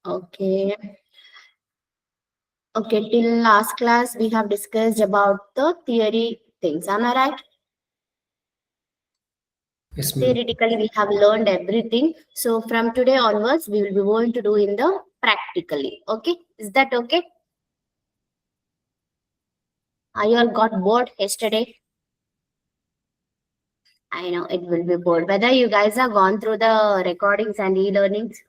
Okay. Okay, till last class we have discussed about the theory things. Am I right? Yes, ma'am. Theoretically, we have learned everything. So from today onwards, we will be going to do in the practically. Okay, is that okay? I all got bored yesterday. I know it will be bored. Whether you guys have gone through the recordings and e-learnings,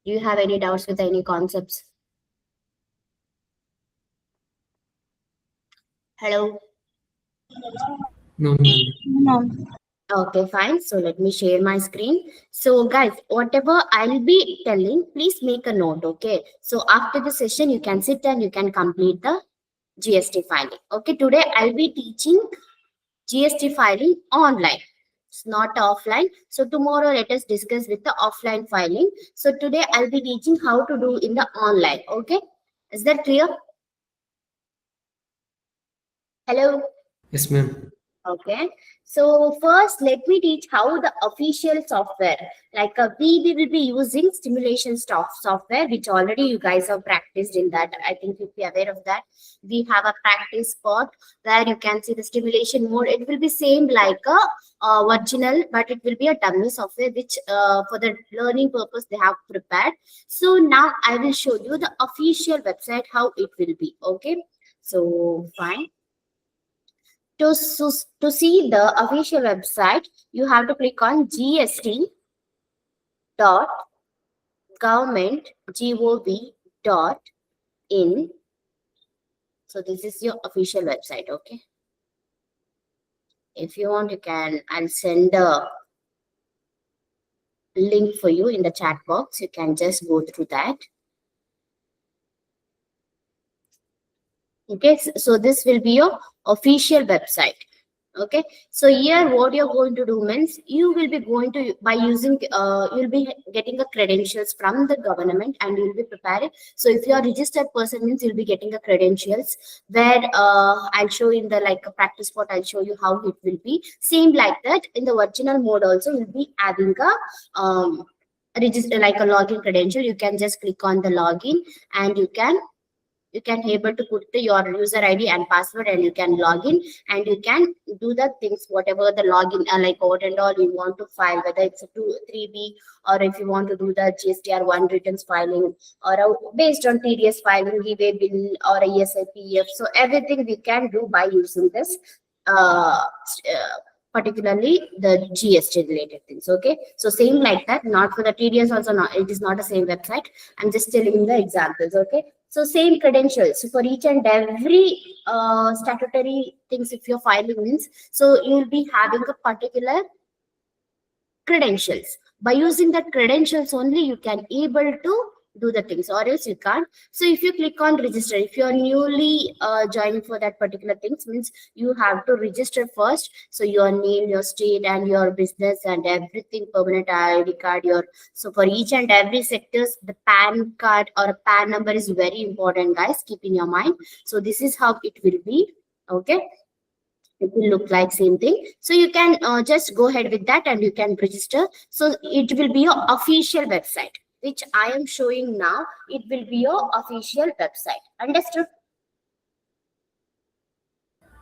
do you have any doubts with any concepts? Hello. No, ma'am. Okay, fine. So let me share my screen. So guys, whatever I'll be telling, please make a note. Okay. So after the session, you can sit and you can complete the GST filing. Okay. Today I'll be teaching GST filing online. It's not offline. So tomorrow let us discuss with the offline filing. So today I'll be teaching how to do in the online. Okay. Is that clear? Hello. Yes, ma'am. Okay, so first let me teach how the official software, like we will be using simulation software, which already you guys have practiced in that. I think you'll be aware of that. We have a practice spot where you can see the stimulation mode. It will be same like a original, but it will be a dummy software which for the learning purpose they have prepared. So now I will show you the official website how it will be. Okay, so fine. To see the official website, you have to click on gst.government.gov.in. So this is your official website. Okay. If you want, you can. I'll send a link for you in the chat box. You can just go through that. Okay. So this will be your official website. Okay, so here what you're going to do means you will be going to by using you'll be getting a credentials from the government and you'll be preparing. So if you are registered person means you'll be getting a credentials where I'll show in the like a practice spot. I'll show you how it will be same like that. In the original mode also you'll be having a register like a login credential. You can just click on the login and you can able to put your user ID and password and you can log in and you can do the things whatever the login like what and all you want to file, whether it's a 3B or if you want to do the GSTR1 returns filing or based on TDS filing, giveaway bill or a ESIPF. So everything we can do by using this particularly the GST related things. Okay, so same like that, not for the TDS also. Not, it is not the same website. I'm just telling the examples. Okay, so same credentials for each and every statutory things. If you're filing means, so you'll be having a particular credentials. By using that credentials only, you can able to do the things, or else you can't. So if you click on register, if you are newly joining for that particular things means you have to register first. So your name, your state, and your business and everything, permanent ID card, your so for each and every sectors, the PAN card or a PAN number is very important, guys. Keep in your mind. So this is how it will be. Okay, it will look like same thing. So you can just go ahead with that and you can register. So it will be your official website which I am showing now. It will be your official website. Understood?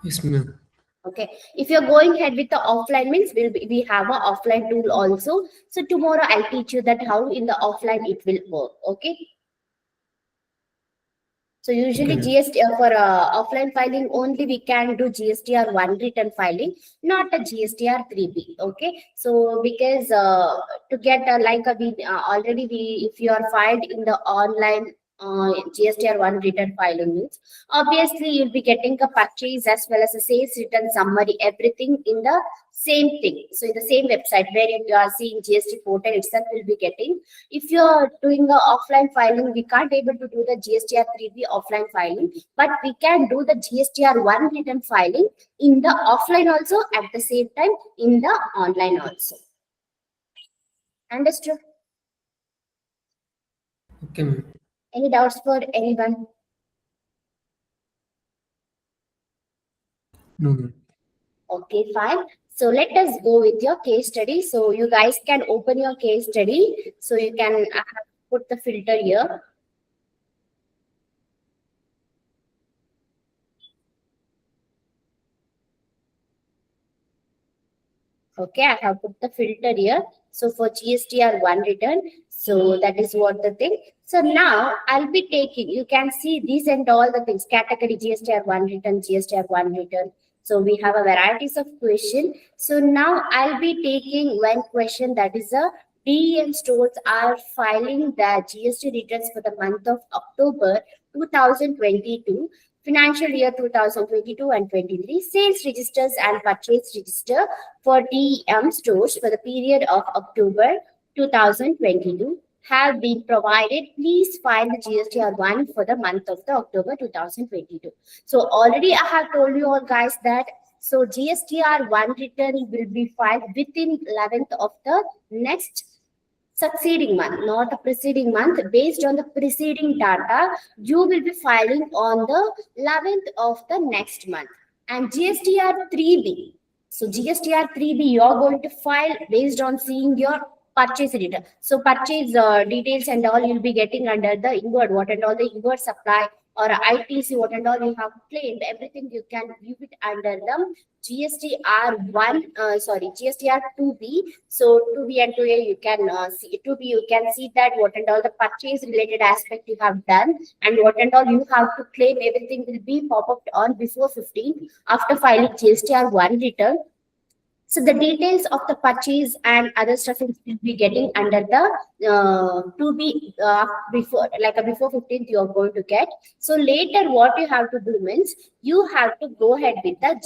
Yes, ma'am. Okay, if you're going ahead with the offline means we have a offline tool also. So tomorrow I'll teach you that how in the offline it will work. Okay, so usually Okay. GST for offline filing only we can do GSTR1 return filing, not a GSTR3B. Okay, so because to get like a, we already we if you are filed in the online GSTR1 return filing means obviously you'll be getting a purchase as well as a sales return summary, everything in the same thing. So in the same website where you are seeing GST portal itself will be getting. If you're doing the offline filing, we can't able to do the GSTR3B offline filing, but we can do the GSTR1 return filing in the offline also at the same time in the online also. Understood? Okay, ma'am. Any doubts for anyone? No, ma'am. Okay, fine. So let us go with your case study. So you guys can open your case study. So you can put the filter here. Okay, I have put the filter here. So for GSTR1 return, so that is what the thing. So now I'll be taking, you can see these and all the things, category GSTR1 return, GSTR1 return. So we have a varieties of question. So now I'll be taking one question, that is a DEM stores are filing their GST returns for the month of October 2022. Financial year 2022 and 23, sales registers and purchase register for DEM stores for the period of October 2022 have been provided. Please file the GSTR1 for the month of the October 2022. So already I have told you all guys that so GSTR1 return will be filed within 11th of the next succeeding month, not the preceding month. Based on the preceding data, you will be filing on the 11th of the next month. And GSTR3B. So GSTR3B, you are going to file based on seeing your purchase return. So purchase details and all you'll be getting under the inward, what and all the inward supply or ITC, what and all you have claimed, everything you can view it under the GSTR2B. So 2B and 2A you can see 2B, you can see that what and all the purchase related aspect you have done and what and all you have to claim, everything will be pop up on before 15 after filing GSTR1 return. So the details of the purchase and other stuff will be getting under the to be before, like a before 15th you are going to get. So later what you have to do means you have to go ahead with the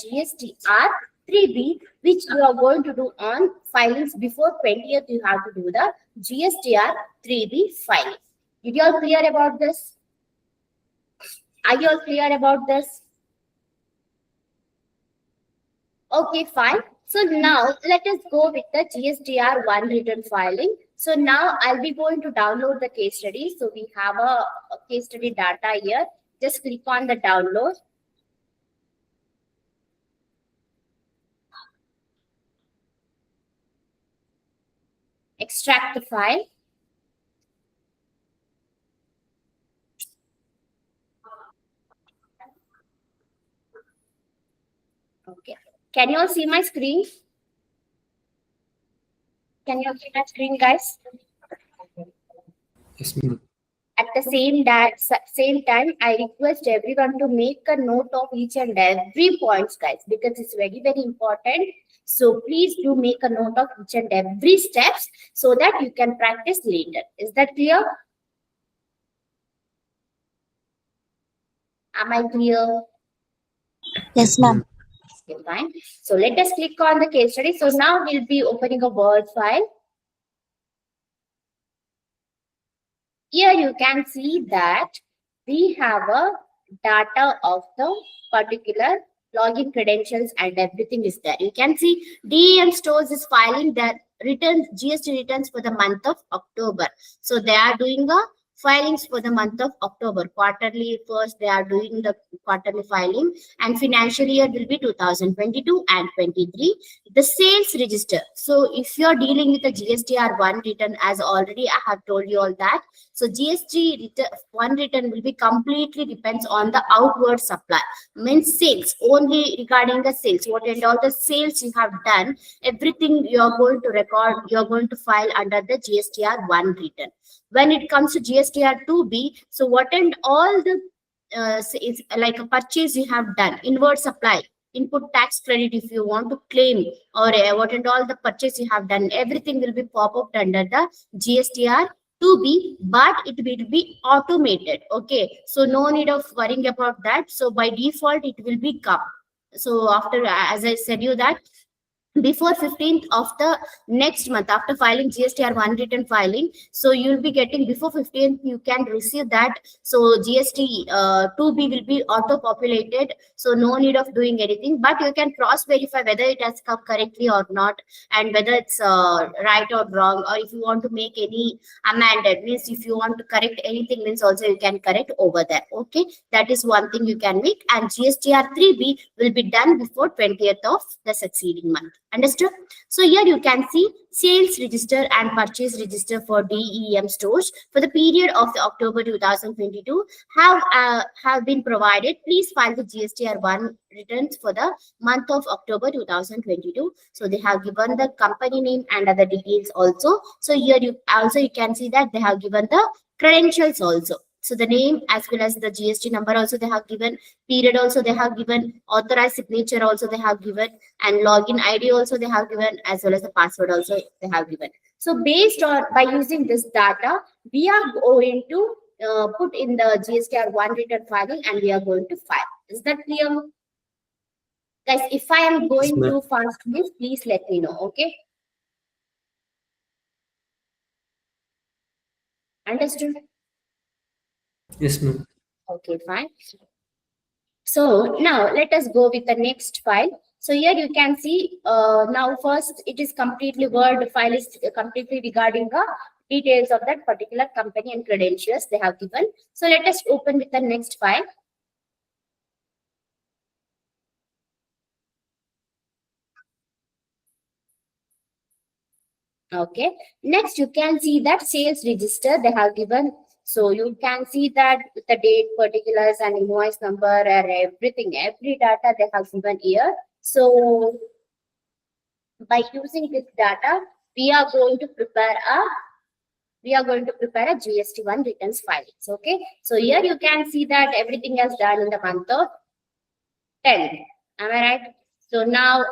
GSTR3B, which you are going to do on filings before 20th. You have to do the GSTR3B filing. Did you all clear about this? Are you all clear about this? Okay, fine. So now let us go with the GSTR1 return filing. So now I'll be going to download the case study. So we have a case study data here. Just click on the download. Extract the file. Okay. Can you all see my screen? Can you all see my screen, guys? Yes, ma'am. At the same time, I request everyone to make a note of each and every points, guys, because it's very, very important. So please do make a note of each and every steps so that you can practice later. Is that clear? Am I clear? Yes, ma'am. Okay, fine. So let us click on the case study. So now we'll be opening a Word file. Here you can see that we have a data of the particular login credentials and everything is there. You can see DEM stores is filing their returns, GST returns for the month of October. So they are doing a filings for the month of October. Quarterly first, they are doing the quarterly filing, and financial year will be 2022 and 23. The sales register. So if you're dealing with a GSTR1 return, as already I have told you all that. So GST1 return will be completely depends on the outward supply. Means sales, only regarding the sales. What and all the sales you have done, everything you are going to record, you are going to file under the GSTR1 return. When it comes to GSTR2B, so what and all the is like a purchase you have done, inward supply, input tax credit if you want to claim, or what and all the purchase you have done, everything will be pop up under the GSTR2B, but it will be automated. Okay, so no need of worrying about that. So by default it will be come. So after, as I said you that before 15th of the next month after filing GSTR1 return filing, so you'll be getting before 15th you can receive that. So GST2B will be auto populated, so no need of doing anything, but you can cross verify whether it has come correctly or not, and whether it's right or wrong, or if you want to make any amended, means if you want to correct anything, means also you can correct over there. Okay, that is one thing you can make, and GSTR3B will be done before 20th of the succeeding month. Understood? So here you can see sales register and purchase register for DEM stores for the period of the October 2022 have been provided. Please file the GSTR1 returns for the month of October 2022. So they have given the company name and other details also. So here you can see that they have given the credentials also. So the name as well as the GST number also they have given, period also they have given, authorized signature also they have given, and login ID also they have given, as well as the password also they have given. So based on by using this data, we are going to put in the GSTR1 return filing and we are going to file. Is that clear? Guys, if I am Yes, going ma'am. too fast, please let me know, okay? Understood? Yes, ma'am. Okay, fine. So now let us go with the next file. So here you can see now first it is completely Word file is completely regarding the details of that particular company and credentials they have given. So let us open with the next file. Okay. Next you can see that sales register they have given. So you can see that with the date, particulars and invoice number and everything, every data they have given here. So by using this data, we are going to prepare a GST1 returns filings. Okay. So here you can see that everything is done in the month of 10. Am I right? So now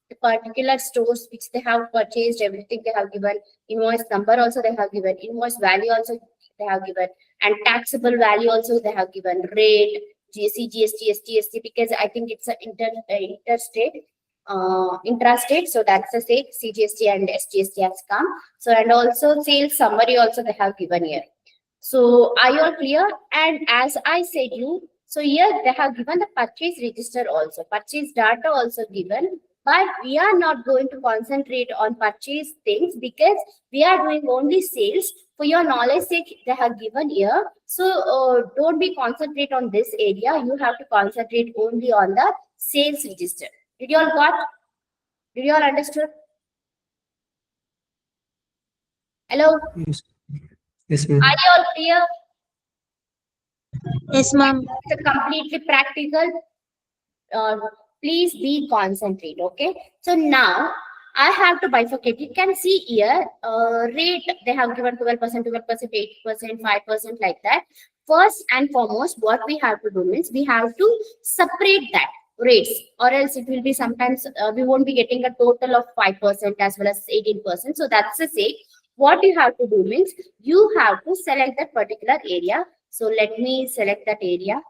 the particular stores which they have purchased, everything they have given, invoice number also they have given, invoice value also they have given, and taxable value also they have given, rate, GST, GST, SGST, because I think it's an interstate, intrastate, so that's the state, CGST and SGST has come. So, and also sales summary also they have given here. So are you all clear? And as I said you, so here they have given the purchase register also, purchase data also given, but we are not going to concentrate on purchase things because we are doing only sales. For your knowledge sake, they have given here. So don't be concentrate on this area. You have to concentrate only on the sales register. Did you all got? Did you all understood? Hello? Yes. Yes, ma'am. Are you all clear? Yes, ma'am. It's a completely practical. Please be concentrate. Okay. So now I have to bifurcate. You can see here rate they have given 12%, 12%, 8%, 5% like that. First and foremost, what we have to do means we have to separate that rates, or else it will be sometimes we won't be getting a total of 5% as well as 18%. So that's the sake. What you have to do means you have to select that particular area. So let me select that area.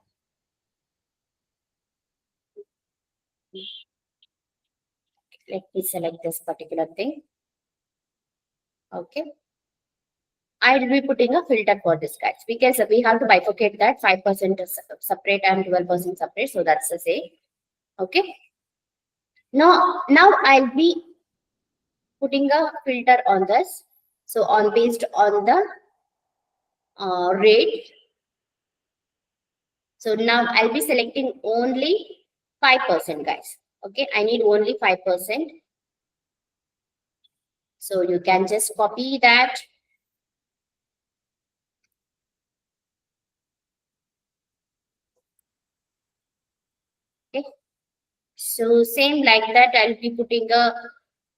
Let me select this particular thing. Okay. I will be putting a filter for this, guys, because we have to bifurcate that 5% is separate and 12% separate. So that's the same. Okay. Now I'll be putting a filter on this. So on based on the rate. So now I'll be selecting only 5%, guys. Okay. I need only 5%. So you can just copy that. Okay. So same like that, I'll be putting a,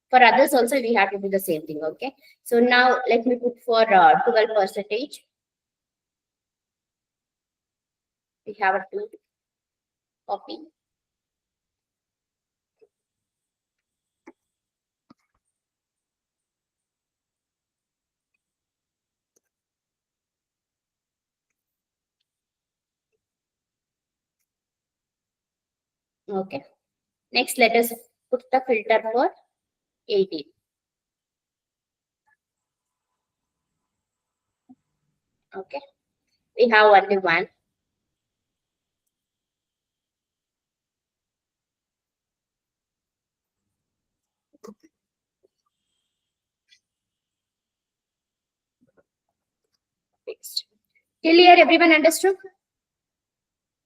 for others also we have to do the same thing. Okay. So now let me put for 12%. We have a two copy. Okay. Next, let us put the filter for 18. Okay. We have only one. Fixed. Till here, everyone understood?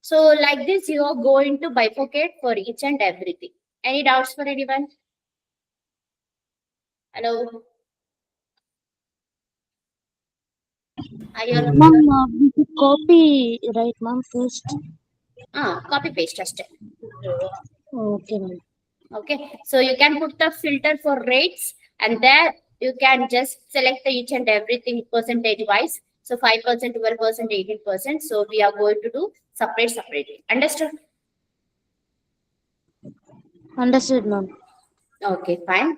So like this, you are going to bifurcate for each and everything. Any doubts for anyone? Hello. Are you No, all ma'am. clear? We should copy, right, ma'am, first? Copy paste just. Okay, ma'am. Okay, so you can put the filter for rates, and there you can just select the each and everything percentage wise. So 5%, 12%, 18%. So we are going to do separately. Understood? Understood, ma'am. Okay, fine.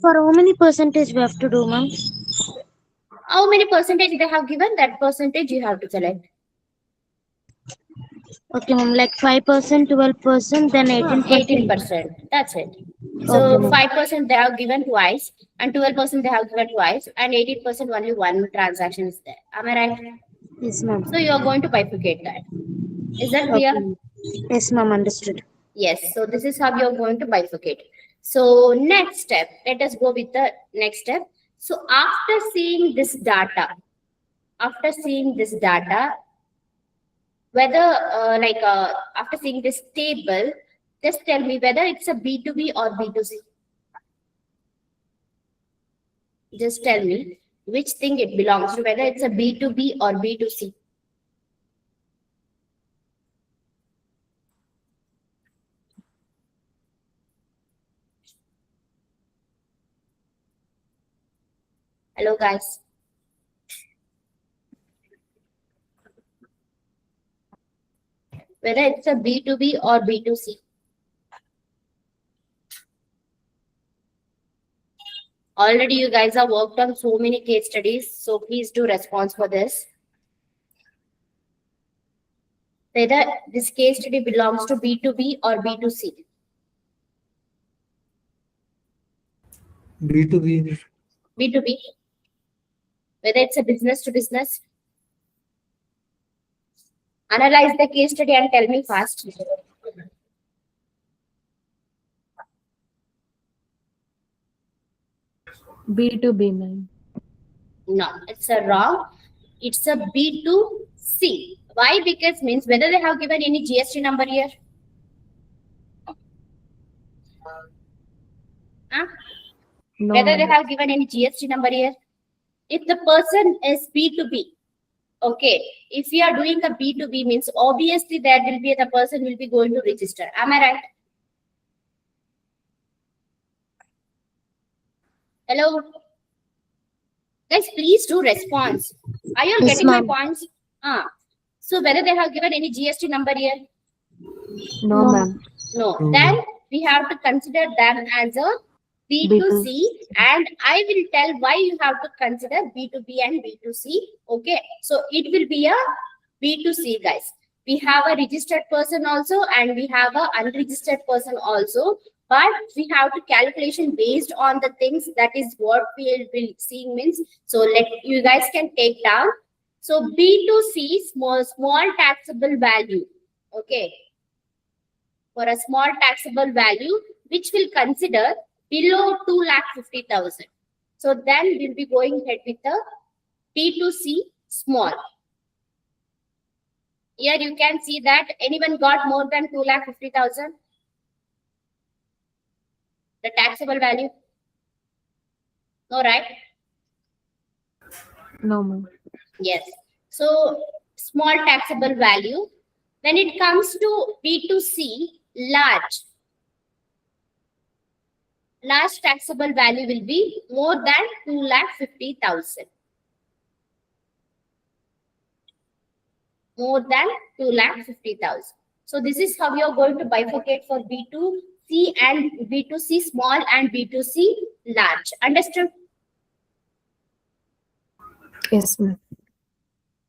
For how many percentage we have to do, ma'am? How many percentage they have given? That percentage you have to select. Okay, ma'am, like 5%, 12%, then 18%. 18%. That's it. Okay, So ma'am. 5% they have given twice, and 12% they have given twice, and 18% only one transaction is there. Am I right? Yes, ma'am. So you are going to bifurcate that. Is that Okay, clear? ma'am. Yes, ma'am, understood. Yes. So this is how you're going to bifurcate. So next step, let us go with the next step. So after seeing this data, whether after seeing this table, just tell me whether it's a B2B or B2C. Just tell me which thing it belongs to, whether it's a B2B or B2C. Hello, guys. Whether it's a B2B or B2C. Already you guys have worked on so many case studies, so please do response for this. Whether this case study belongs to B2B or B2C. B2B. B2B. Whether it's a business to business. Analyze the case study and tell me fast. B2B, ma'am. No, it's a wrong. It's a B2C. Why? Because means whether they have given any GST number here. Huh? No, Whether they ma'am. have given any GST number here. If the person is B2B, okay. If we are doing a B2B means obviously there will be the person will be going to register. Am I right? Hello. Guys, please do response. Are you all Yes, getting my ma'am. points? So whether they have given any GST number here? No, No, ma'am. No. No. Then we have to consider them as a B2C, and I will tell why you have to consider B2B and B2C. Okay. So it will be a B2C, guys. We have a registered person also, and we have a unregistered person also. But we have to calculation based on the things that is what we will be seeing means. So let you guys can take down. So B2C, small taxable value. Okay. For a small taxable value, which will consider below 2,50,000. So then we'll be going ahead with the B2C small. Here you can see that anyone got more than 2,50,000? The taxable value? No, right? No, ma'am. Yes. So small taxable value. When it comes to B2C, large taxable value will be more than 2,50,000. More than 2,50,000. So this is how you are going to bifurcate for B2C and B2C small and B2C large. Understood? Yes, ma'am.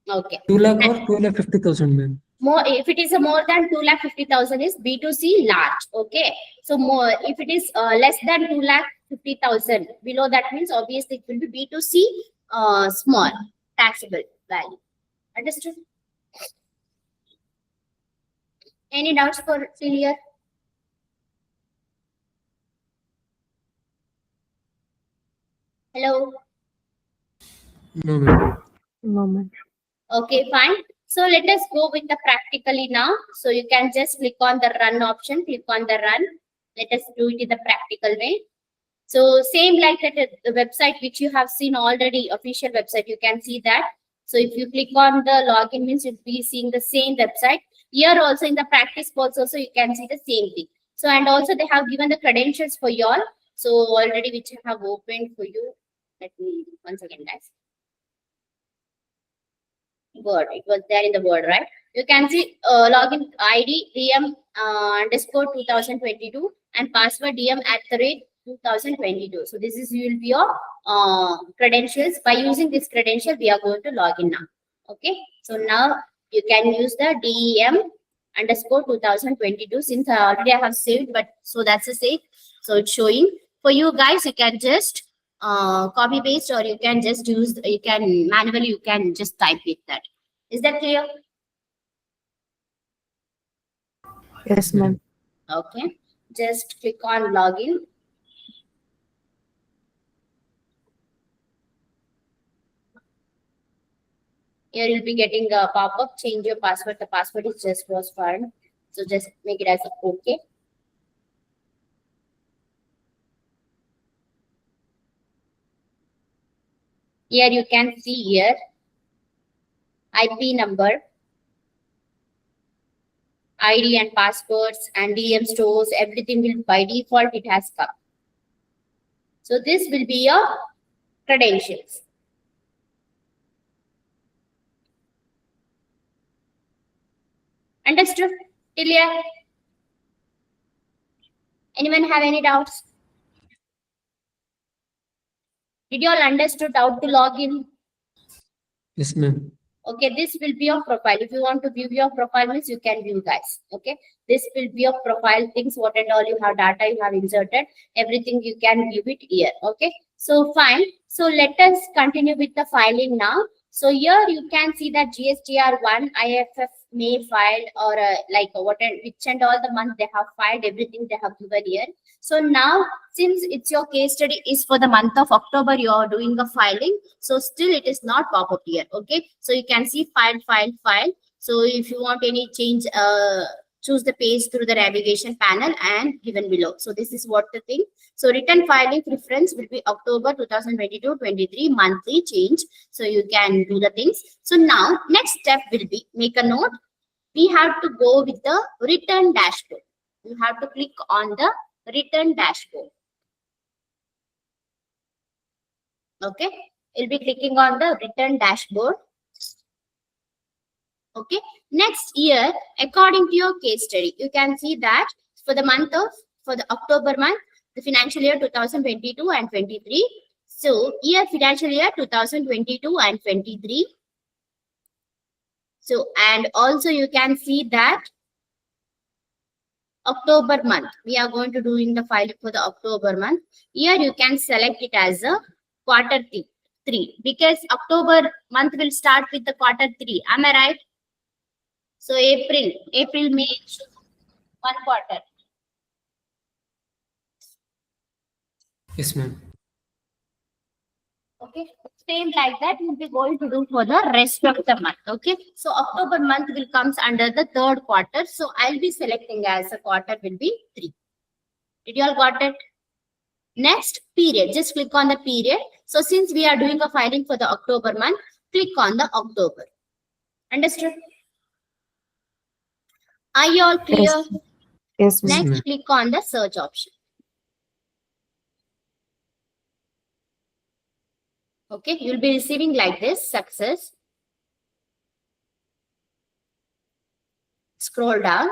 Okay. 2 lakh or 2,50,000, ma'am. More if it is a more than 2,50,000 is B2C large. Okay. So more if it is less than 2,50,000 below that means obviously it will be B2C small taxable value. Understood? Any doubts for till here? Hello. No, ma'am. No, ma'am. Okay, fine. So let us go with the practically now. So you can just click on the run option, click on the run. Let us do it in the practical way. So same like that, the website which you have seen already, official website, you can see that. So if you click on the login means you'll be seeing the same website. Here also in the practice posts also you can see the same thing. So and also they have given the credentials for you all. So already which I have opened for you. Let me once again guys. Word, it was there in the Word, right? You can see login ID DM underscore 2022 and password DM at the rate 2022. So this is will be your credentials. By using this credential, we are going to log in now. Okay. So now you can use the DEM underscore 2022 since already I have saved, but so that's the sake. So it's showing for you guys. You can just copy paste or you can just use, you can manually, you can just type it that. Is that clear? Yes, ma'am. Okay. Just click on login. Here you'll be getting a pop-up, change your password. The password is just was found. So just make it as a okay. Here you can see here IP number, ID and passwords and DM stores, everything will by default it has come. So this will be your credentials. Understood? Till here? Anyone have any doubts? Did you all understood how to log in? Yes, ma'am. Okay, this will be your profile. If you want to view your profile means you can view guys. Okay, this will be your profile things, what and all you have data you have inserted, everything you can view it here. Okay, so fine. So let us continue with the filing now. So here you can see that GSTR1 IFF May filed or like what and which and all the month they have filed, everything they have given here. So now since it's your case study is for the month of October, you are doing a filing. So still it is not pop up here. Okay. So you can see file. So if you want any change, choose the page through the navigation panel and given below. So this is what the thing. So return filing preference will be October 2022-23 monthly change. So you can do the things. So now next step will be make a note. We have to go with the return dashboard. You have to click on the return dashboard. Okay. You'll be clicking on the return dashboard. Okay. Next year, according to your case study, you can see that for the October month, the financial year 2022 and 23. So year financial year 2022 and 23. So, and also you can see that October month, we are going to do in the file for the October month. Here you can select it as a quarter 3 because October month will start with the quarter 3. Am I right? So April, May, one quarter. Yes, ma'am. Okay, same like that we'll be going to do for the rest of the month. Okay, so October month will comes under the third quarter. So I'll be selecting as a quarter will be 3. Did you all got it? Next period, just click on the period. So since we are doing a filing for the October month, click on the October. Understood? Are you all clear? Yes. Yes, ma'am. Next, ma'am. click on the search option. Okay, you'll be receiving like this, success. Scroll down.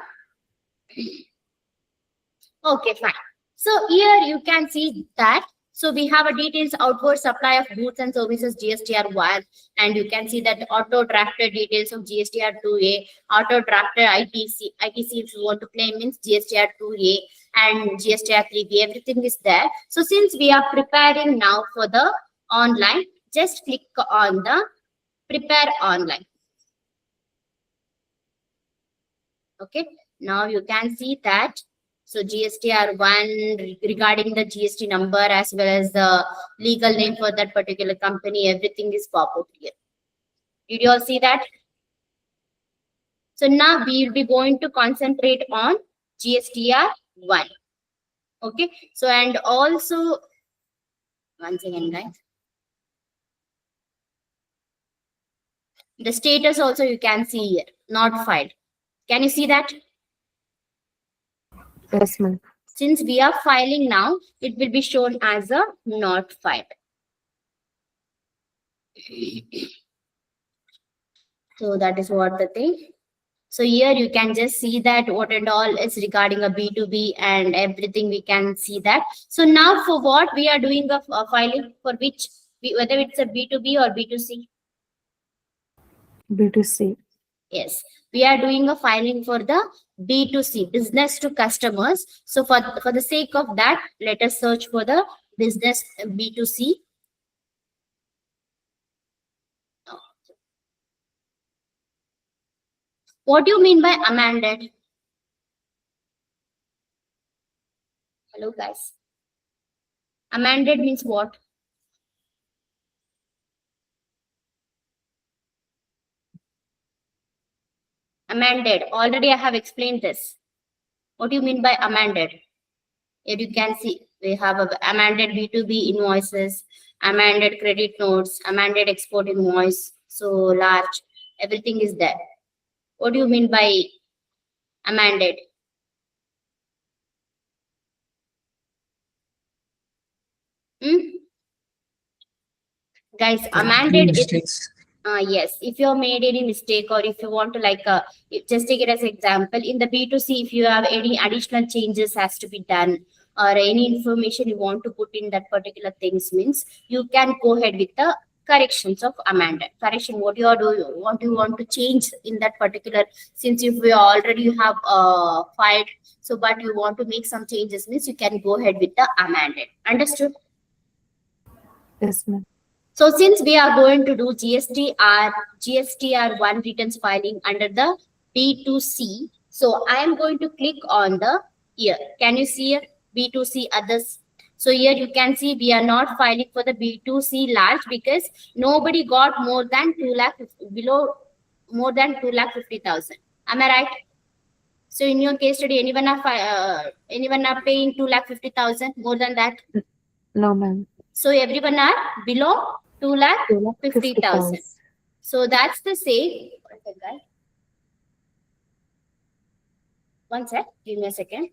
Okay, fine. So here you can see that. So we have a details outward supply of goods and services GSTR1, and you can see that auto drafted details of GSTR2A, auto drafted ITC if you want to claim means GSTR2A and GSTR3B, everything is there. So since we are preparing now for the online, just click on the prepare online. Okay, now you can see that. So GSTR1 regarding the GST number as well as the legal name for that particular company, everything is pop up here. Did you all see that? So now we will be going to concentrate on GSTR1. Okay, so and also Once again, guys. The status also you can see here, not filed. Can you see that? Yes, ma'am. Since we are filing now, it will be shown as a not filed. So that is what the thing. So here you can just see that what and all is regarding a B2B and everything we can see that. So now for what we are doing a filing for which, whether it's a B2B or B2C. B2C. Yes, we are doing a filing for the B2C, business to customers. So for the sake of that, let us search for the business B2C. What do you mean by amended? Hello, guys. Amended means what? Amended. Already I have explained this. What do you mean by amended? Here you can see we have a amended B2B invoices, amended credit notes, amended export invoice. So large, everything is there. What do you mean by amended? Hmm? Guys, Any amended is mistakes? yes, if you have made any mistake or if you want to just take it as example, in the B2C, if you have any additional changes has to be done or any information you want to put in that particular things means you can go ahead with the corrections of amended. Correction, what you are doing, what you want to change in that particular, since if we already have filed, so but you want to make some changes means you can go ahead with the amended. Understood? Yes, ma'am. So since we are going to do GSTR1 returns filing under the B2C, so I am going to click on the here. Can you see here B2C others? So here you can see we are not filing for the B2C large because nobody got more than 2 lakh below more than 2,50,000. Am I right? So in your case study, anyone are paying 2,50,000 more than that? No, ma'am. So everyone are below 2,50,000. 2,50,000. So that's the same. One sec. Give me a second.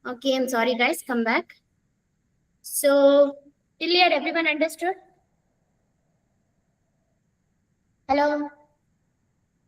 Okay, I'm sorry guys, come back. So till here everyone understood? Hello?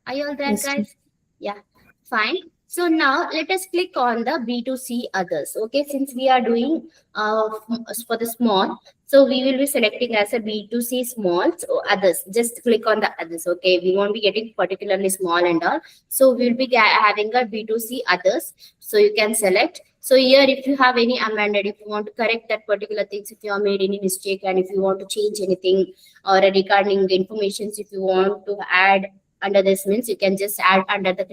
Are you all there, Yes, guys? Yeah, fine. So now let us click on the B2C others. Okay, since we are doing for the small, so we will be selecting as a B2C small, so others. Just click on the others. Okay, we won't be getting particularly small and all. So we'll be having a B2C others. So you can select. So here, if you have any amended, if you want to correct that particular things, if you have made any mistake, and if you want to change anything or regarding the informations, if you want to add under this means you can just add under the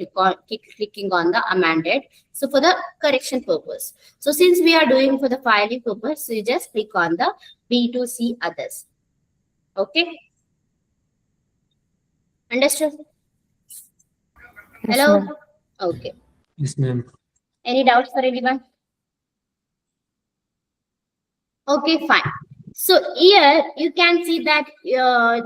clicking on the amended, so for the correction purpose. So since we are doing for the filing purpose, so you just click on the B2C others. Okay, understood? yes, Hello? ma'am. Okay, Yes, ma'am. any doubts for anyone? Okay, fine. So here you can see that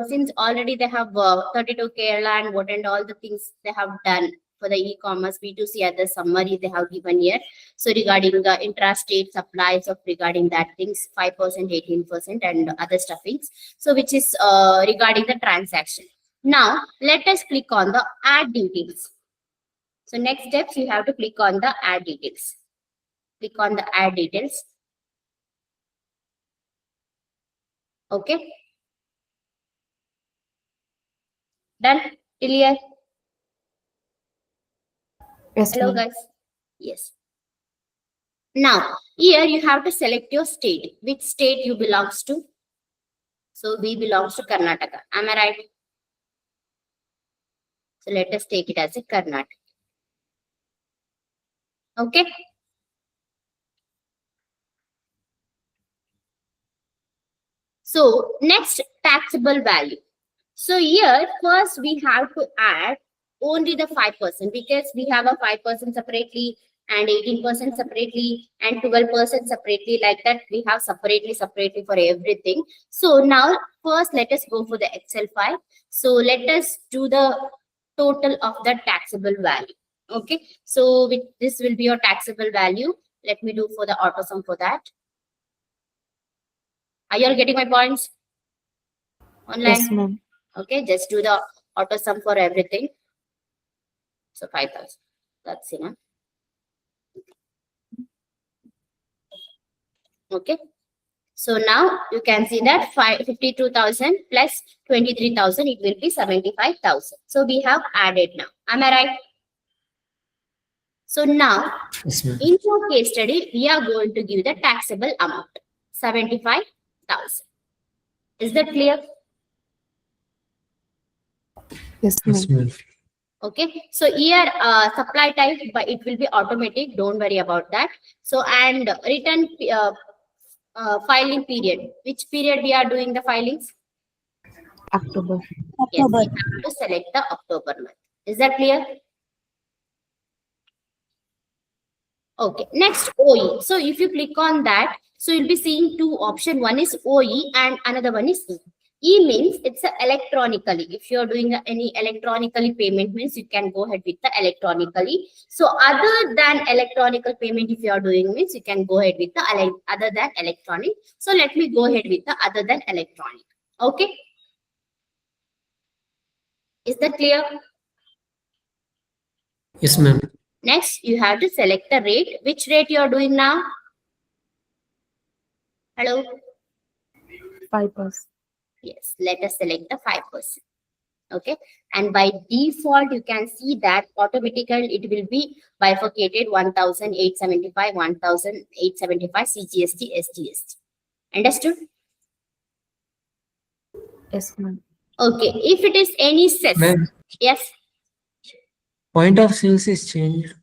since already they have 32 Kerala and what and all the things they have done for the e-commerce B2C at the summary they have given here. So regarding the intrastate supplies of regarding that things 5%, 18% and other stuffings. So which is regarding the transaction. Now let us click on the add details. So next steps you have to click on the add details. Click on the add details. Okay. Done? Till here? Yes, Hello, ma'am. guys. Yes. Now, here you have to select your state. Which state you belongs to? So, we belongs to Karnataka. Am I right? So, let us take it as a Karnataka. Okay. So, next taxable value. So, here first we have to add only the 5% because we have a 5% separately and 18% separately and 12% separately, like that we have separately for everything. So now first let us go for the Excel file. So let us do the total of the taxable value. Okay, so with this will be your taxable value. Let me do for the auto sum for that. Are you all getting my points online? Yes, ma'am. Okay, just do the auto sum for everything. So 5,000. That's enough. Okay. So now you can see that 52,000 plus 23,000, it will be 75,000. So we have added now. Am I right? So now Yes, ma'am. in our case study, we are going to give the taxable amount 75,000. Is that clear? Yes, Yes, ma'am. ma'am. Okay, so here supply type, but it will be automatic. Don't worry about that. So and return filing period. Which period we are doing the filings? October. Yes, October. we have to select the October month. Is that clear? Okay, next OE. So if you click on that, so you'll be seeing two options. One is OE and another one is E. E means it's a electronically. If you're doing any electronically payment means you can go ahead with the electronically. So other than electronical payment, if you are doing means you can go ahead with the other than electronic. So let me go ahead with the other than electronic. Okay. Is that clear? Yes, ma'am. Next, you have to select the rate. Which rate you are doing now? Hello? 5%. Yes, let us select the 5%. Okay. And by default, you can see that automatically it will be bifurcated 1,875, 1,875 CGST, SGST. Understood? Yes, ma'am. Okay. If it is any cess, Ma'am, yes. point of sales is changed.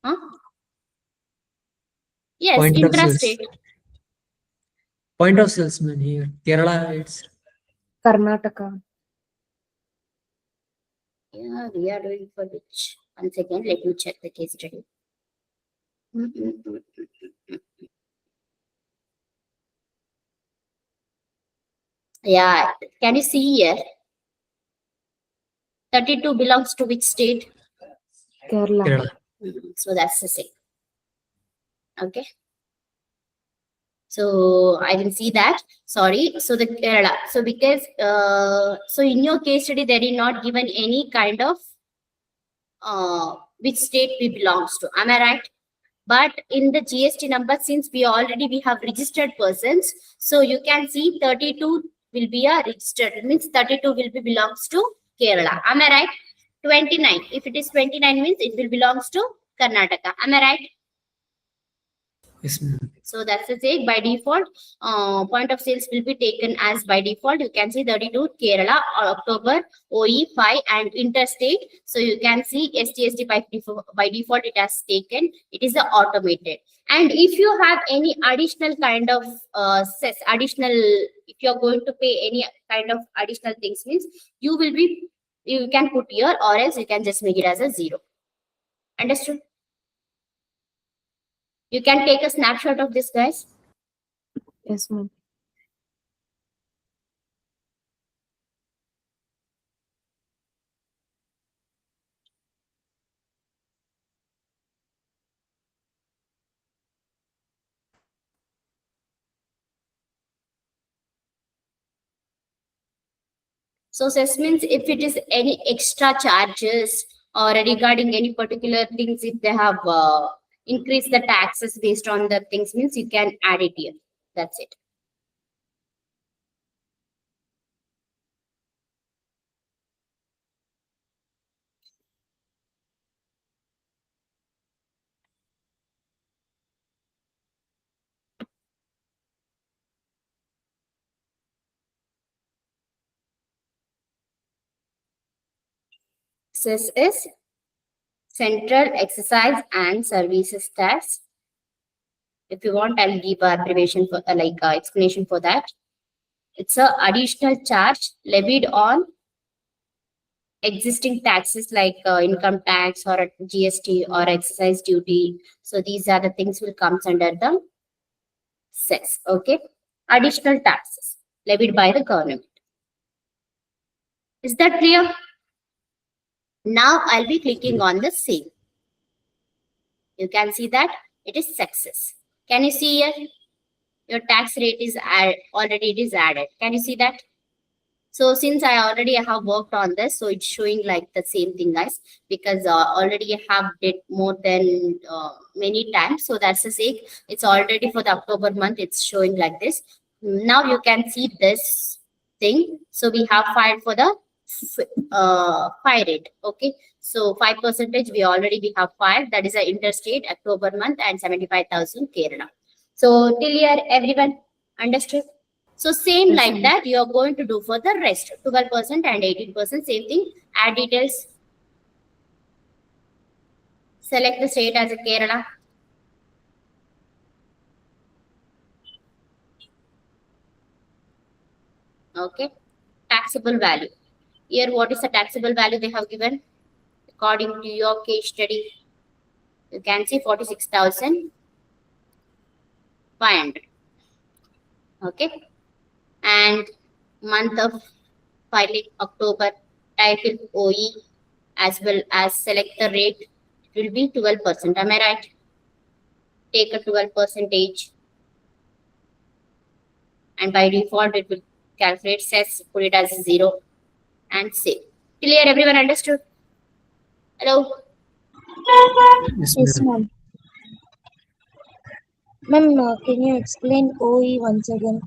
Huh? Yes, Point of sales. intrastate. Point of sales, ma'am, here. Kerala, it's Karnataka. Yeah, we are doing for which? Once again, let me check the case study. Yeah, can you see here? 32 belongs to which state? Kerala. Kerala. So that's the same. Okay. So I can see that. Sorry. So the Kerala. So because so in your case study, they did not given any kind of which state we belongs to. Am I right? But in the GST number, since we have registered persons, so you can see 32 will be a registered. It means 32 will be belongs to Kerala. Am I right? 29. If it is 29 means it will belongs to Karnataka. Am I right? Yes, ma'am. So that's the sake by default. Point of sales will be taken as by default. You can see 32 Kerala or October OE 5 and interstate. So you can see STST by default it has taken. It is automated. And if you have any additional kind of additional, if you are going to pay any kind of additional things means you can put here or else you can just make it as a 0. Understood? You can take a snapshot of this, guys. Yes, ma'am. So cess means if it is any extra charges or regarding any particular things, if they have increased the taxes based on the things means you can add it here. That's it. Cess is Central Exercise and Services Tax. If you want, I'll give a abbreviation for explanation for that. It's a additional charge levied on existing taxes like income tax or GST or excise duty. So these are the things will comes under the cess. Okay, additional taxes levied by the government. Is that clear? Now I'll be clicking on the same. You can see that it is success. Can you see here? Your tax rate is already it is added. Can you see that? So since I already have worked on this, so it's showing like the same thing, guys, because already I have did more than many times. So that's the sake. It's already for the October month. It's showing like this. Now you can see this thing. So we have filed for the fire rate. Okay. So 5% we have filed. That is a interstate October month and 75,000 Kerala. So till here, everyone understood? So same Yes, like ma'am. that, you are going to do for the rest, 12% and 18%, same thing. Add details. Select the state as a Kerala. Okay. Taxable value. Here, what is the taxable value they have given? According to your case study, you can see 46,500. Okay. And month of filing October, title OE, as well as select the rate, it will be 12%. Am I right? Take a 12 percentage. And by default it will calculate cess, put it as 0 and save. Clear? Everyone understood? Hello? Yes, Yes, ma'am. ma'am. Ma'am, can you explain OE once again?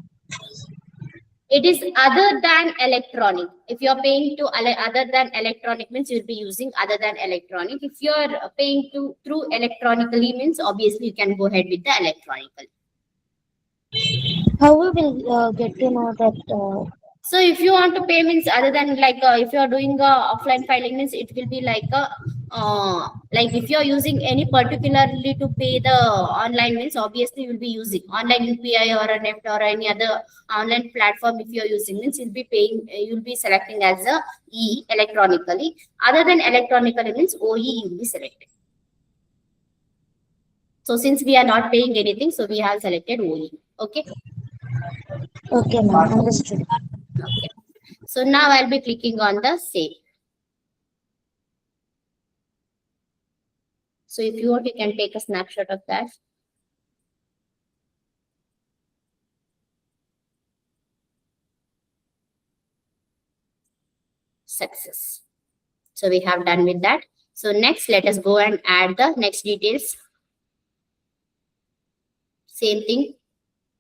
It is other than electronic. If you're paying to other than electronic means you'll be using other than electronic. If you're paying to through electronically means obviously you can go ahead with the electronical. How we will get to know that? So if you want to pay means other than if you are doing offline filing means it will be like if you are using any particularly to pay the online means obviously you will be using online UPI or a NEFT or any other online platform. If you are using means you'll be paying, you'll be selecting as a E electronically. Other than electronically means OE you'll be selecting. So since we are not paying anything, so we have selected OE. Okay. Okay, ma'am. Understood. Okay. So now I'll be clicking on the save. So if you want, you can take a snapshot of that. success. So we have done with that. So next, let us go and add the next details. Same thing.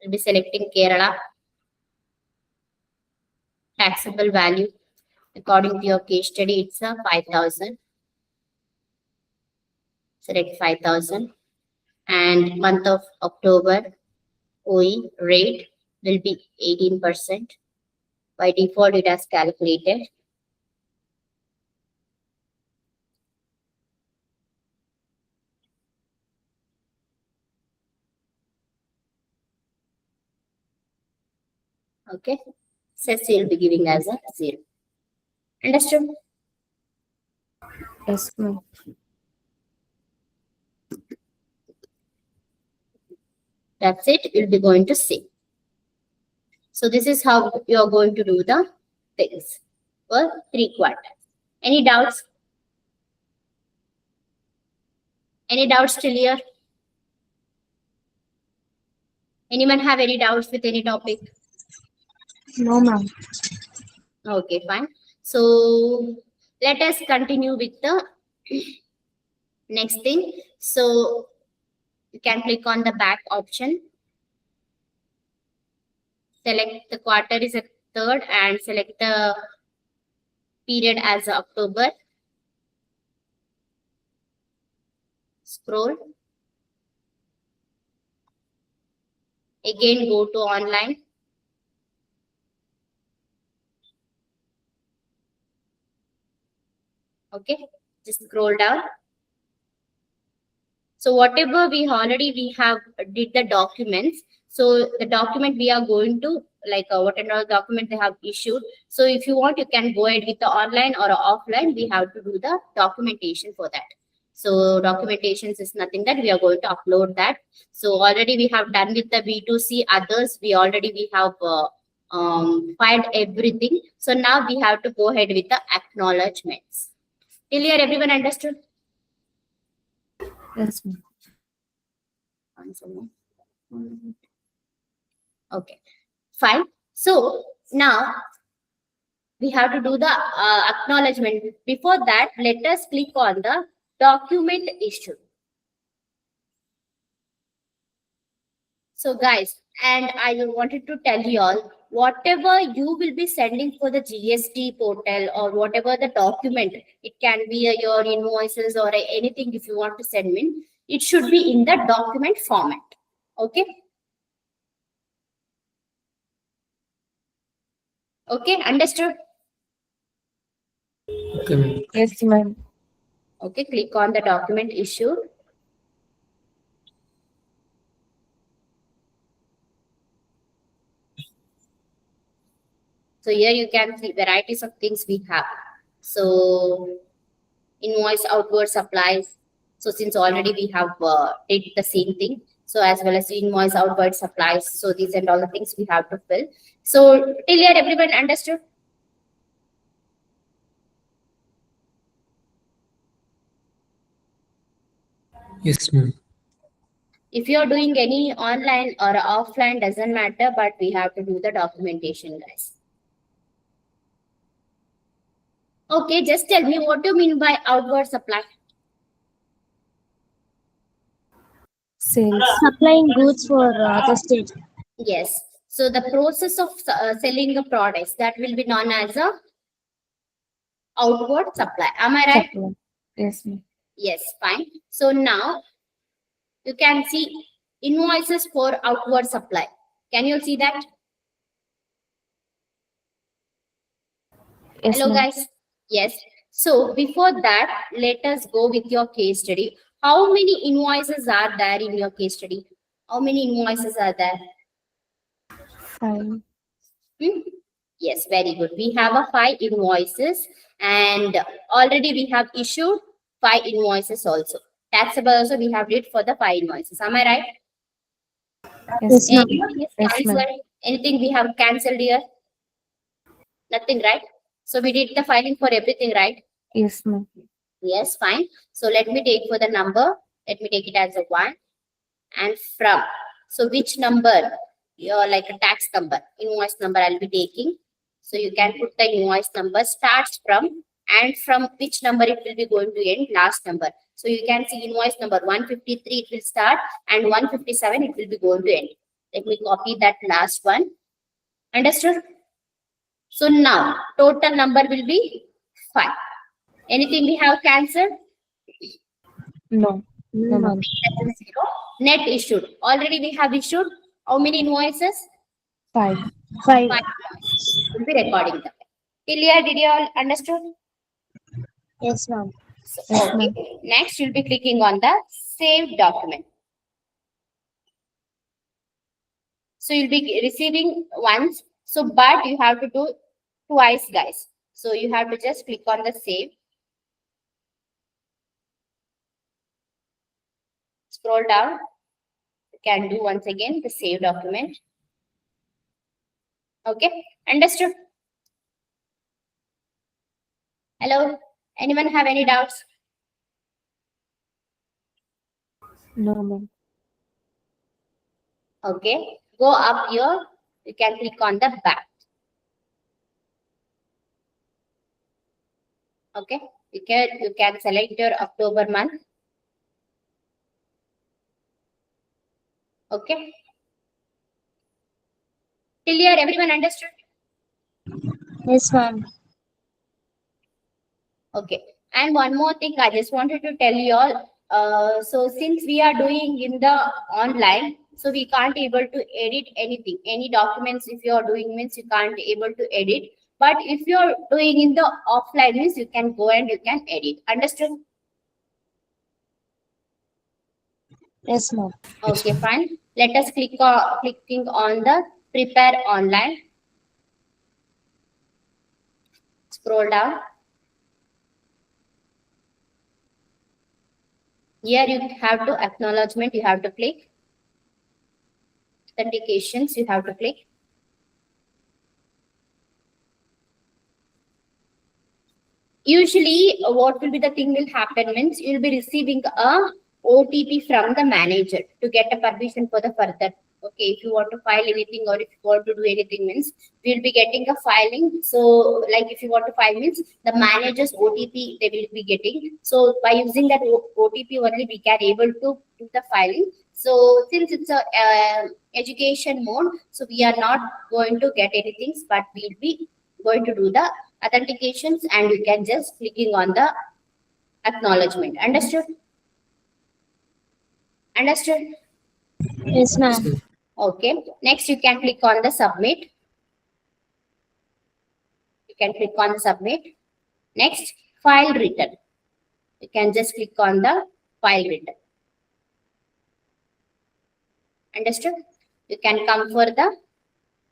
We'll be selecting Kerala. Taxable value. According to your case study, it's a 5,000. Select 5,000. And month of October, OE rate will be 18%. By default, it has calculated. Okay. Cess you'll be giving as a 0. Understood? Yes, ma'am. That's it. You'll be going to save. So this is how you're going to do the things for 3 quarters. Any doubts? Any doubts till here? Anyone have any doubts with any topic? No, ma'am. Okay, fine. So let us continue with the next thing. So you can click on the back option. Select the quarter is a 3rd and select the period as October. Scroll. Again, go to online. Okay, just scroll down. So whatever we have did the documents. So the document we are going to whatever document they have issued. So if you want, you can go ahead with the online or offline. We have to do the documentation for that. So documentations is nothing that we are going to upload that. So already we have done with the B2C others. We have filed everything. So now we have to go ahead with the acknowledgements. Till here, everyone understood? Yes, ma'am. Okay, fine. So now we have to do the acknowledgement. Before that, let us click on the document issue. So guys, and I wanted to tell you all, whatever you will be sending for the GST portal or whatever the document, it can be your invoices or anything if you want to send in, it should be in the document format. Okay. Okay, understood? Okay, ma'am. Yes, ma'am. Okay, click on the document issue. So here you can see varieties of things we have. So invoice outward supplies. So since already we have did the same thing. So as well as invoice outward supplies. So these and all the things we have to fill. So till here everyone understood? Yes, ma'am. If you're doing any online or offline, doesn't matter, but we have to do the documentation, guys. Okay, just tell me what do you mean by outward supply? Sales. Supplying goods for other state. Yes. So the process of selling the products, that will be known as a outward supply. Am I right? Supply. Yes, ma'am. Yes, fine. So now you can see invoices for outward supply. Can you see that? Yes, Hello, ma'am. guys. Yes. So before that, let us go with your case study. How many invoices are there in your case study? How many invoices are there? 5. Yes, very good. We have 5 invoices and already we have issued 5 invoices also. Taxable also we have did for the 5 invoices. Am I right? Yes, ma'am. Anything is Yes, ma'am. cancelled? Anything we have cancelled here? Nothing, right? So we did the filing for everything, right? Yes, ma'am. Yes, fine. So let me take for the number. Let me take it as a 1 and from. So which number? Your like a tax number, invoice number I'll be taking. So you can put the invoice number starts from and from which number it will be going to end, last number. So you can see invoice number 153 it will start and 157 it will be going to end. Let me copy that last one. Understood? So now total number will be 5. Anything we have cancelled? No. No, No. ma'am. That is 0. Net issued. Already we have issued how many invoices? 5. 5. 5 invoices. We'll be recording them. Clear? Did you all understood? Yes, ma'am. So, Yes, okay. ma'am. Next, you'll be clicking on the save document. So you'll be receiving once. So, but you have to do twice, guys. So you have to just click on the save. Scroll down. You can do once again the save document. Okay, understood? Hello, anyone have any doubts? No, ma'am. Okay, go up here. You can click on the back. Okay, you can select your October month. Okay. Clear? Everyone understood? Yes, ma'am. Okay. And one more thing I just wanted to tell you all. So since we are doing in the online, so we can't able to edit anything. Any documents if you are doing means you can't able to edit. But if you are doing in the offline means you can go and you can edit. Understood? Yes, ma'am. Okay, fine. Let us clicking on the prepare online. Scroll down. Here you have to acknowledgement, you have to click. Authentications, you have to click. Usually, what will be the thing will happen means you'll be receiving a OTP from the manager to get a permission for the further. Okay, if you want to file anything or if you want to do anything means we'll be getting a filing. So, like if you want to file means the manager's OTP they will be getting. So by using that OTP only we can able to do the filing. So since it's a education mode, so we are not going to get anything, but we'll be going to do the authentications and you can just clicking on the acknowledgement. Understood? Understood? Yes, ma'am. Okay. Next, you can click on the submit. You can click on the submit. Next, file return. You can just click on the file return. Understood? You can come for the,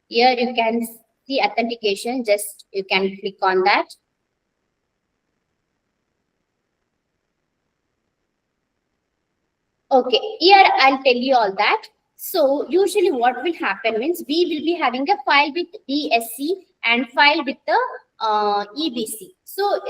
here you can see authentication. Just you can click on that. Okay, here I'll tell you all that. So usually what will happen means we will be having a file with DSC and file with the EBC. So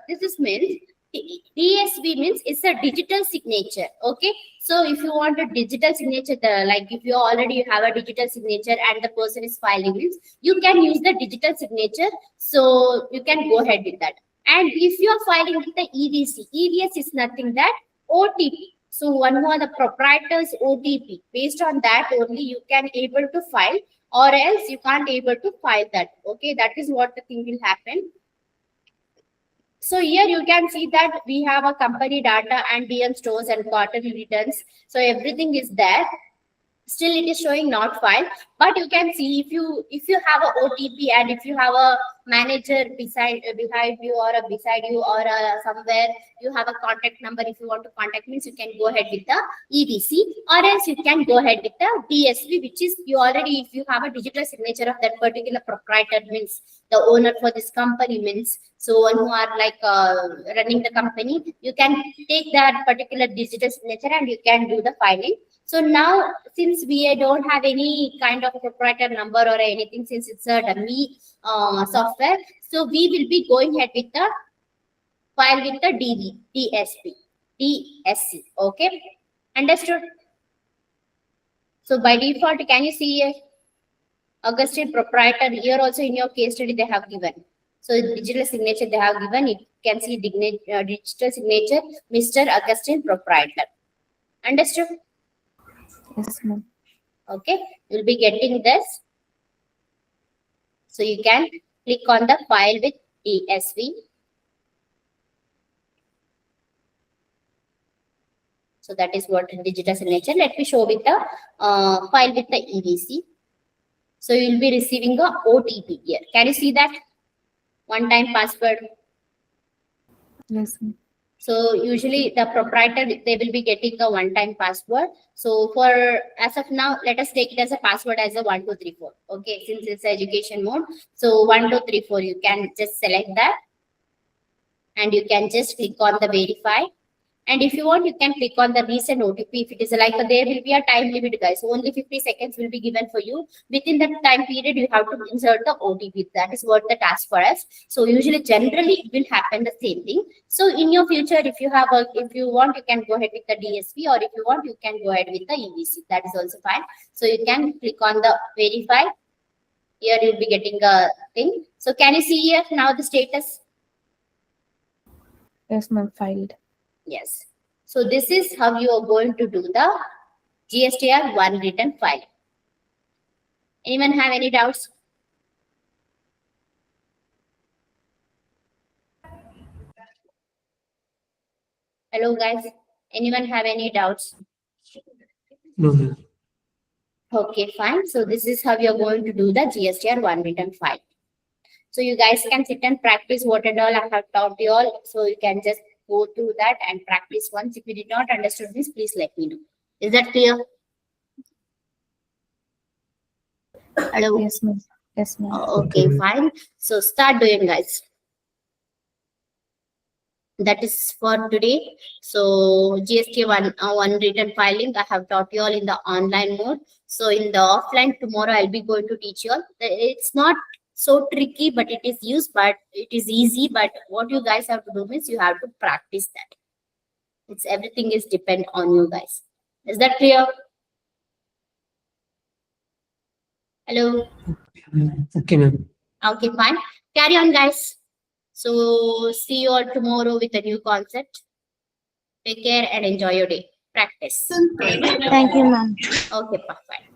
this is means DSV means it's a digital signature. Okay, so if you want a digital signature, like if you already have a digital signature and the person is filing means you can use the digital signature. So you can go ahead with that. And if you are filing with the EBS is nothing that OTP. So one more the proprietor's OTP. Based on that only you can able to file or else you can't able to file that. Okay, that is what the thing will happen. So here you can see that we have a company data and DM stores and quarterly returns. So everything is there. Still it is showing not filed, but you can see if you have a OTP and if you have a manager behind you or beside you or somewhere you have a contact number, if you want to contact means you can go ahead with the EBC or else you can go ahead with the DSV, which is you already, if you have a digital signature of that particular proprietor means the owner for this company means, so one who are like running the company, you can take that particular digital signature and you can do the filing. So now, since we don't have any kind of proprietor number or anything, since it's a dummy software, so we will be going ahead with the file with the DSC. Okay, understood? So by default, can you see here? Augustine proprietor. Here also in your case study they have given. So digital signature they have given. You can see digital signature, Mr. Augustine proprietor. Understood? Yes, ma'am. Okay, you'll be getting this. So you can click on the file with DSV. So that is what digital signature. Let me show with the file with the EDC. So you'll be receiving a OTP here. Can you see that? One-time password. Yes, ma'am. So usually the proprietor, they will be getting a one-time password. So for as of now, let us take it as a password as a 1234. Okay, since it's education mode. So 1234, you can just select that. And you can just click on the verify. And if you want, you can click on the recent OTP. If it is like there will be a time limit, guys. So only 50 seconds will be given for you. Within that time period, you have to insert the OTP. That is what the task for us. So usually, generally, it will happen the same thing. So in your future, if you want, you can go ahead with the DSP, or if you want, you can go ahead with the EVC. That is also fine. So you can click on the verify. Here you'll be getting a thing. So can you see here now the status? Yes, ma'am. Filed. Yes. So this is how you are going to do the GSTR one written file. Anyone have any doubts? Hello guys. Anyone have any doubts? No, ma'am. Okay, fine. So this is how you're going to do the GSTR one written file. So you guys can sit and practice what and all I have taught you all. So you can just go through that and practice once. If you did not understand this, please let me know. Is that clear? Hello? Yes, ma'am. Yes, ma'am. Okay, Okay. fine. So start doing, guys. That is for today. So GST one written filing I have taught you all in the online mode. So in the offline tomorrow I'll be going to teach you all. It's not so tricky, but it is used, but it is easy. But what you guys have to do is you have to practice that. It's everything is depend on you guys. Is that clear? Hello. Okay, ma'am. Okay, fine. Carry on, guys. So see you all tomorrow with a new concept. Take care and enjoy your day. Practice. Thank you, ma'am. Okay, perfect.